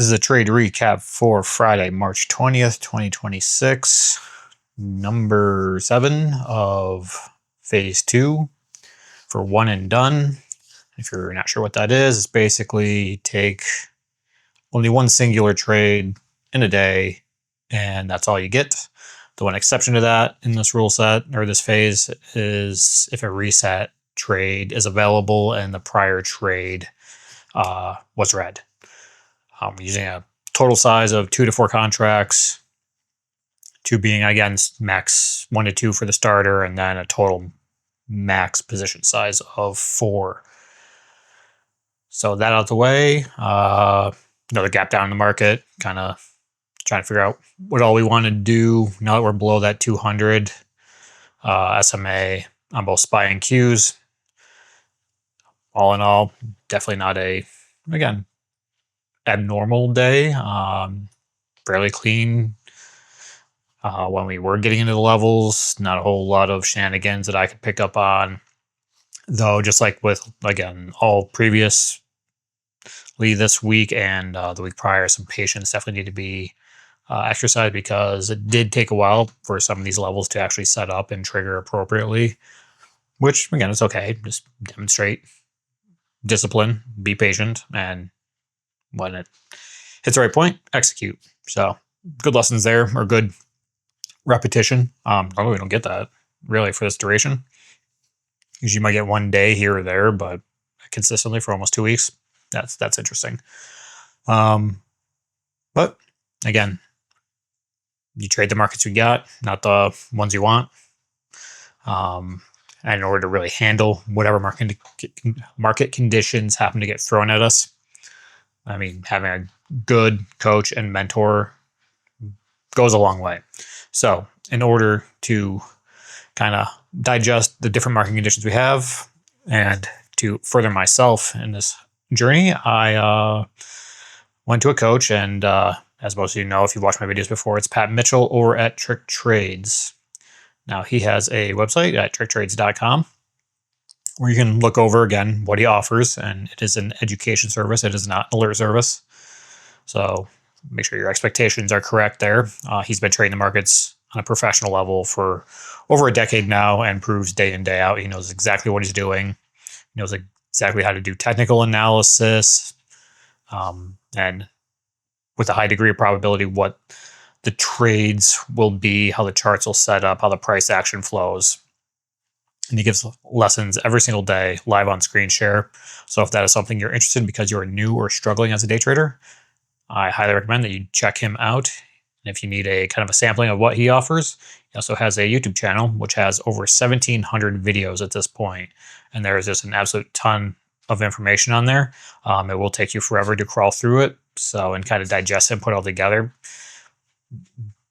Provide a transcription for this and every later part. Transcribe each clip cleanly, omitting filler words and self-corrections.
This is a trade recap for Friday, March 20th, 2026, number 7 of phase 2 for one and done. If you're not sure what that is, it's basically take only one singular trade in a day, and that's all you get. The one exception to that in this rule set or this phase is if a reset trade is available and the prior trade was red. We're using a total size of 2 to 4 contracts, 2 being against max 1 to 2 for the starter, and then a total max position size of 4. So that out the way, another gap down in the market, kind of trying to figure out what all we want to do now that we're below that 200 SMA on both SPY and Qs. All in all, definitely not a, again, abnormal day. Fairly clean. When we were getting into the levels, not a whole lot of shenanigans that I could pick up on. Though, just like with, again, all previously this week and the week prior, some patience definitely need to be exercised because it did take a while for some of these levels to actually set up and trigger appropriately, which, again, it's okay. Just demonstrate discipline, be patient, and when it hits the right point, execute. So good lessons there, or good repetition. Normally we don't get that really for this duration. Usually you might get one day here or there, but consistently for almost 2 weeks, that's interesting. But again, you trade the markets you got, not the ones you want. And in order to really handle whatever market conditions happen to get thrown at us, I mean, having a good coach and mentor goes a long way. So in order to kind of digest the different market conditions we have and to further myself in this journey, I went to a coach, and as most of you know, if you've watched my videos before, it's Pat Mitchell over at Trick Trades. Now, he has a website at tricktrades.com where you can look over, again, what he offers, and it is an education service. It is not an alert service. So make sure your expectations are correct there. He's been trading the markets on a professional level for over a decade now and proves day in, day out. He knows exactly what he's doing. He knows exactly how to do technical analysis, and with a high degree of probability what the trades will be, how the charts will set up, how the price action flows. And he gives lessons every single day, live on screen share. So if that is something you're interested in because you're new or struggling as a day trader, I highly recommend that you check him out. And if you need a kind of a sampling of what he offers, he also has a YouTube channel, which has over 1,700 videos at this point. And there is just an absolute ton of information on there. It will take you forever to crawl through it. So, and kind of digest it and put it all together.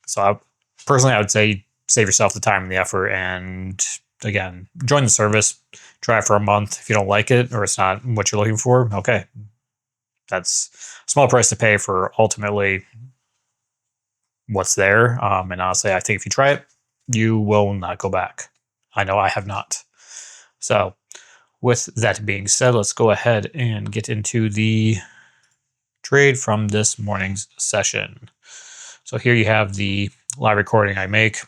So personally, I would say save yourself the time and the effort, and again, join the service, try it for a month. If you don't like it or it's not what you're looking for, okay. That's a small price to pay for ultimately what's there. And honestly, I think if you try it, you will not go back. I know I have not. So with that being said, let's go ahead and get into the trade from this morning's session. So here you have the live recording I make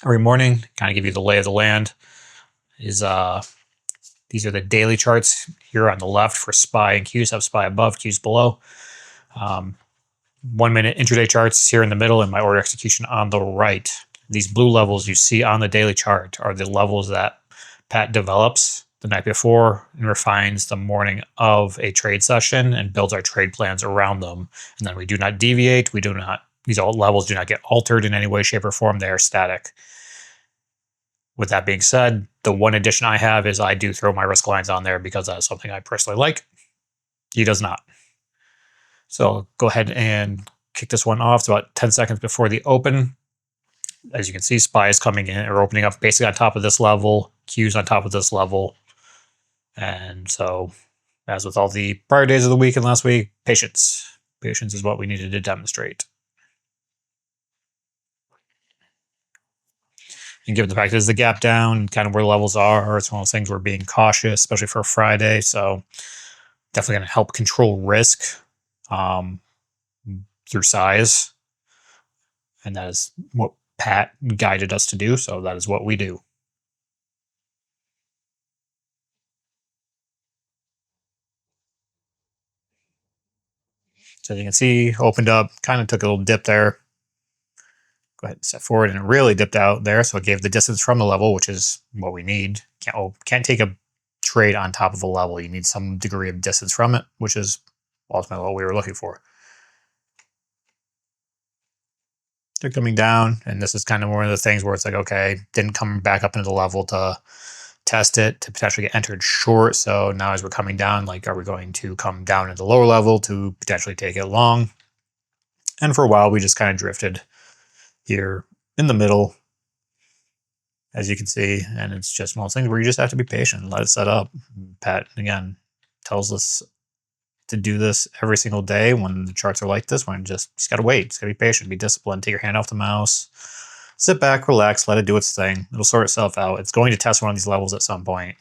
every morning, kind of give you the lay of the land. These are the daily charts here on the left for SPY and Qs. Have SPY above, Qs below. 1 minute intraday charts here in the middle, and my order execution on the right. These blue levels you see on the daily chart are the levels that Pat develops the night before and refines the morning of a trade session and builds our trade plans around them. And then we do not deviate. These levels do not get altered in any way, shape, or form. They are static. With that being said, the one addition I have is I do throw my risk lines on there because that's something I personally like. He does not. So I'll go ahead and kick this one off. It's about 10 seconds before the open. As you can see, SPY is coming in or opening up basically on top of this level, Qs on top of this level. And so, as with all the prior days of the week and last week, patience. Patience is what we needed to demonstrate. And given the fact that it's the gap down, kind of where the levels are, it's one of those things we're being cautious, especially for a Friday. So definitely going to help control risk. through size. And that is what Pat guided us to do. So that is what we do. So you can see, opened up, kind of took a little dip there. Go ahead and step forward, and it really dipped out there. So it gave the distance from the level, which is what we need. Can't take a trade on top of a level. You need some degree of distance from it, which is ultimately what we were looking for. They're coming down, and this is kind of one of the things where it's like, okay, didn't come back up into the level to test it to potentially get entered short. So now as we're coming down, like, are we going to come down into the lower level to potentially take it long? And for a while, we just kind of drifted here in the middle, as you can see. And it's just one of those things where you just have to be patient and let it set up. Pat, again, tells us to do this every single day when the charts are like this, when just got to wait. Just got to be patient, be disciplined, take your hand off the mouse, sit back, relax, let it do its thing. It'll sort itself out. It's going to test one of these levels at some point.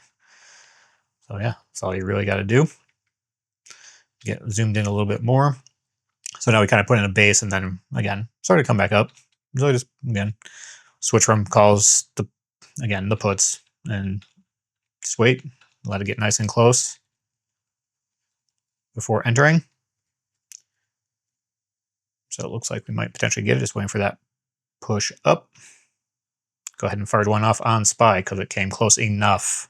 So yeah, that's all you really got to do. Get zoomed in a little bit more. So now we kind of put in a base, and then again, started to come back up. So just, again, switch from calls to, again, the puts, and just wait, let it get nice and close before entering. So it looks like we might potentially get it, just waiting for that push up. Go ahead and fire one off on SPY because it came close enough.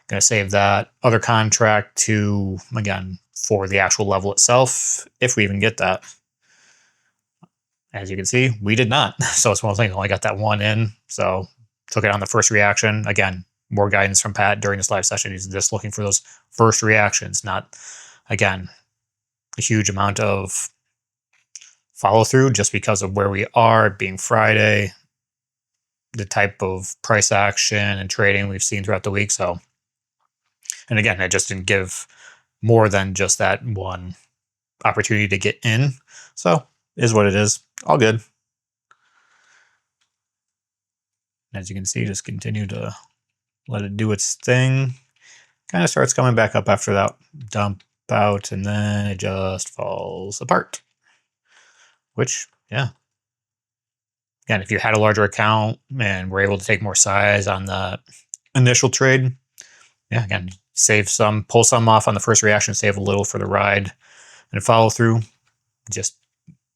Going to save that other contract to, again, for the actual level itself, if we even get that. As you can see, we did not. So it's one of the things, only got that one in. So took it on the first reaction. Again, more guidance from Pat during this live session. He's just looking for those first reactions, not, again, a huge amount of follow through just because of where we are, being Friday, the type of price action and trading we've seen throughout the week. So, and again, I just didn't give more than just that one opportunity to get in. So, is what it is. All good. As you can see, just continue to let it do its thing. Kind of starts coming back up after that dump out, and then it just falls apart. Which, yeah. Again, if you had a larger account and were able to take more size on the initial trade, yeah, again, save some, pull some off on the first reaction, save a little for the ride and follow through. Just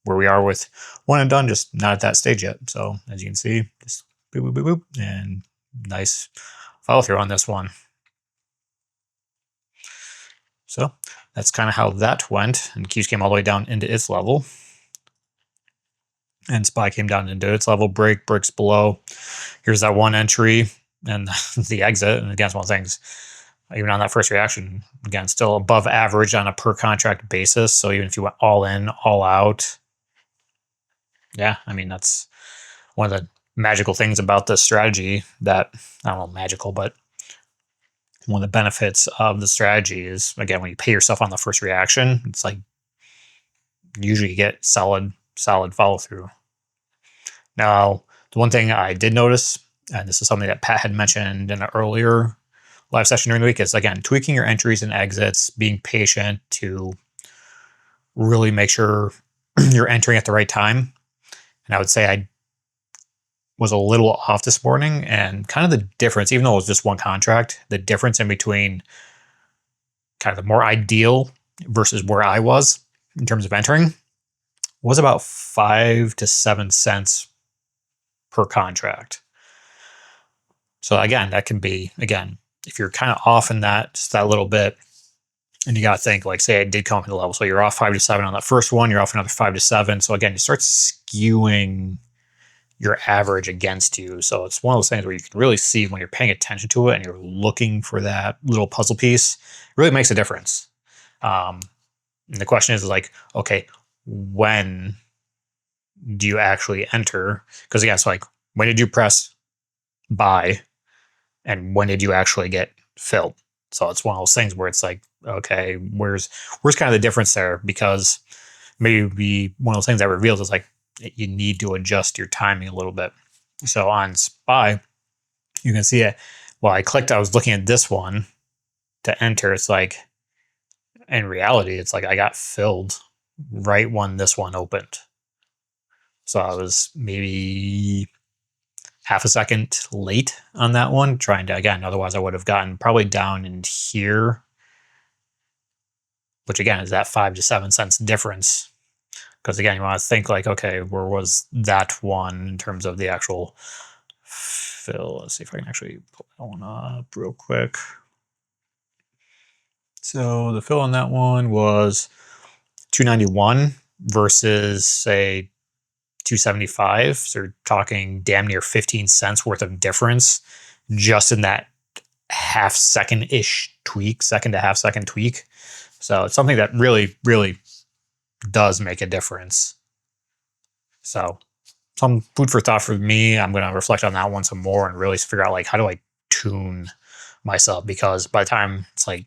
where we are with one and done, just not at that stage yet. So as you can see, just boop, boop, boop, boop, and nice follow through on this one. So that's kind of how that went. And Q's came all the way down into its level. And SPY came down into its level, breaks below. Here's that one entry and the exit. And again, it's one of the things, even on that first reaction, again, still above average on a per contract basis. So even if you went all in, all out, yeah, I mean, that's one of the magical things about this strategy that, I don't know, magical, but one of the benefits of the strategy is, again, when you pay yourself on the first reaction, it's like usually you get solid follow through. Now, the one thing I did notice, and this is something that Pat had mentioned in an earlier live session during the week, is, again, tweaking your entries and exits, being patient to really make sure you're entering at the right time. And I would say I was a little off this morning, and kind of the difference, even though it was just one contract, the difference in between kind of the more ideal versus where I was in terms of entering was about 5 to 7 cents per contract. So again, that can be, again, if you're kind of off in that, just that little bit, and you got to think, like, say I did come up to the level. So you're off 5 to 7 on that first one, you're off another 5 to 7. So again, you start skewing your average against you. So it's one of those things where you can really see when you're paying attention to it and you're looking for that little puzzle piece, it really makes a difference. And the question is like, okay, when do you actually enter? Because again, it's like, when did you press buy and when did you actually get filled? So it's one of those things where it's like, okay, where's kind of the difference there? Because maybe one of those things that reveals is like, you need to adjust your timing a little bit. So on SPY, you can see it. Well, I was looking at this one to enter. It's like, in reality, it's like I got filled right when this one opened. So I was maybe half a second late on that one, trying to, again, otherwise I would have gotten probably down in here, which again is that 5 to 7 cents difference. Because again, you want to think like, okay, where was that one in terms of the actual fill? Let's see if I can actually pull that one up real quick. So the fill on that one was 291 versus say 275. So you're talking damn near 15 cents worth of difference just in that half second ish tweak, second to half second tweak. So it's something that really, really does make a difference. So some food for thought for me. I'm going to reflect on that one some more and really figure out like, how do I tune myself? Because by the time it's like,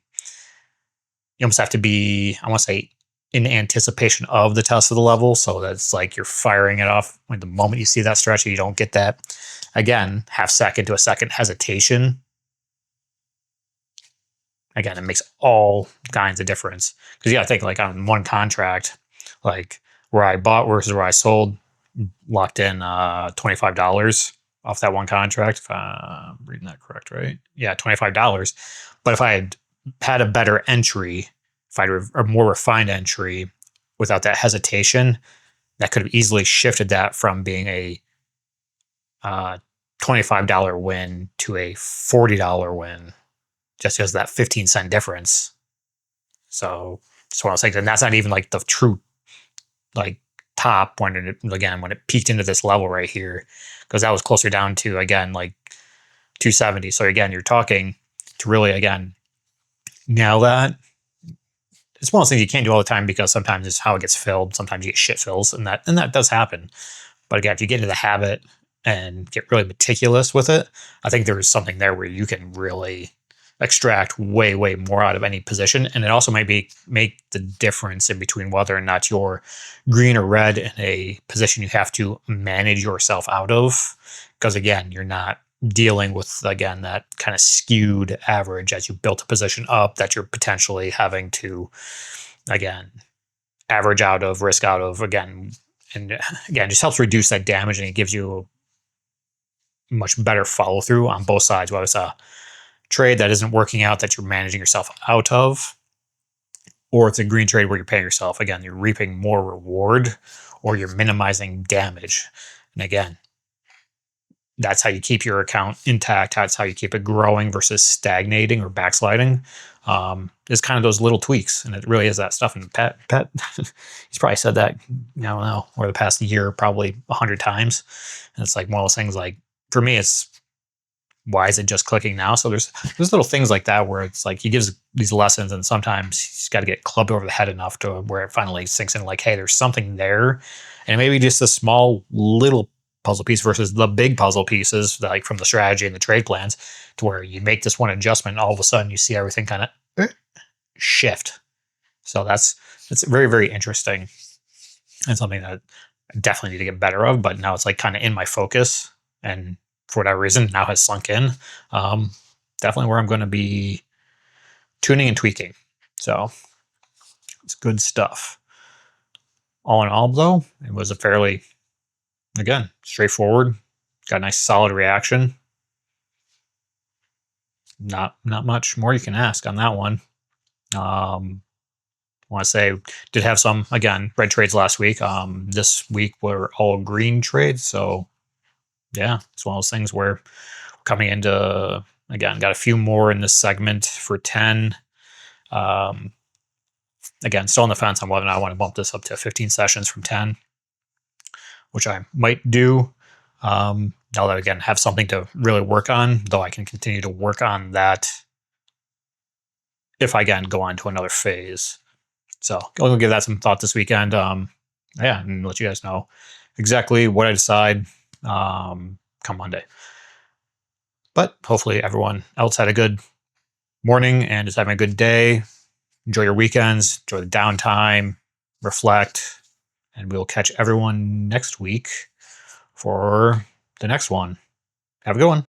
you almost have to be, I want to say, in anticipation of the test of the level. So that's like you're firing it off when the moment you see that stretch, you don't get that, again, half second to a second hesitation. Again, it makes all kinds of difference. Because you got to think like on one contract, like where I bought versus where I sold, locked in $25 off that one contract. If I'm reading that correct, right? Yeah, $25. But if I had a better entry, if I had a more refined entry without that hesitation, that could have easily shifted that from being a $25 win to a $40 win just because of that 15-cent difference. So that's what I was saying. And that's not even like the true like top when it peaked into this level right here, because that was closer down to, again, like 270. So again, you're talking to really, again, nail that. It's one of those things you can't do all the time because sometimes it's how it gets filled. Sometimes you get shit fills, and that does happen. But again, if you get into the habit and get really meticulous with it, I think there is something there where you can really extract way, way more out of any position. And it also maybe make the difference in between whether or not you're green or red in a position you have to manage yourself out of. Because again, you're not dealing with, again, that kind of skewed average as you built a position up that you're potentially having to, again, average out of, risk out of, again. And again, just helps reduce that damage, and it gives you a much better follow through on both sides, whether it's a trade that isn't working out that you're managing yourself out of, or it's a green trade where you're paying yourself. Again, you're reaping more reward or you're minimizing damage. And again, that's how you keep your account intact. That's how you keep it growing versus stagnating or backsliding. It's kind of those little tweaks, and it really is that stuff. And Pat, he's probably said that, I don't know, over the past year, probably 100 times. And it's like one of those things. Like for me, it's why is it just clicking now? So there's little things like that where it's like he gives these lessons, and sometimes he's got to get clubbed over the head enough to where it finally sinks in. Like, hey, there's something there, and maybe just a small little puzzle piece versus the big puzzle pieces, like from the strategy and the trade plans, to where you make this one adjustment, and all of a sudden you see everything kind of shift. So it's very, very interesting, and something that I definitely need to get better of. But now it's like kind of in my focus, and for whatever reason now has sunk in. Definitely where I'm going to be tuning and tweaking. So it's good stuff. All in all, though, it was a fairly, again, straightforward, got a nice solid reaction. Not much more you can ask on that one. I want to say did have some, again, red trades last week. This week were all green trades. So yeah, it's one of those things where coming into, again, got a few more in this segment for 10. Again, still on the fence on whether or not I want to bump this up to 15 sessions from 10, which I might do. Now that I, again, have something to really work on, though I can continue to work on that if I, again, go on to another phase. So I'll give that some thought this weekend. Yeah, and let you guys know exactly what I decide come Monday. But hopefully everyone else had a good morning and is having a good day. Enjoy your weekends, enjoy the downtime, reflect, and we'll catch everyone next week for the next one. Have a good one.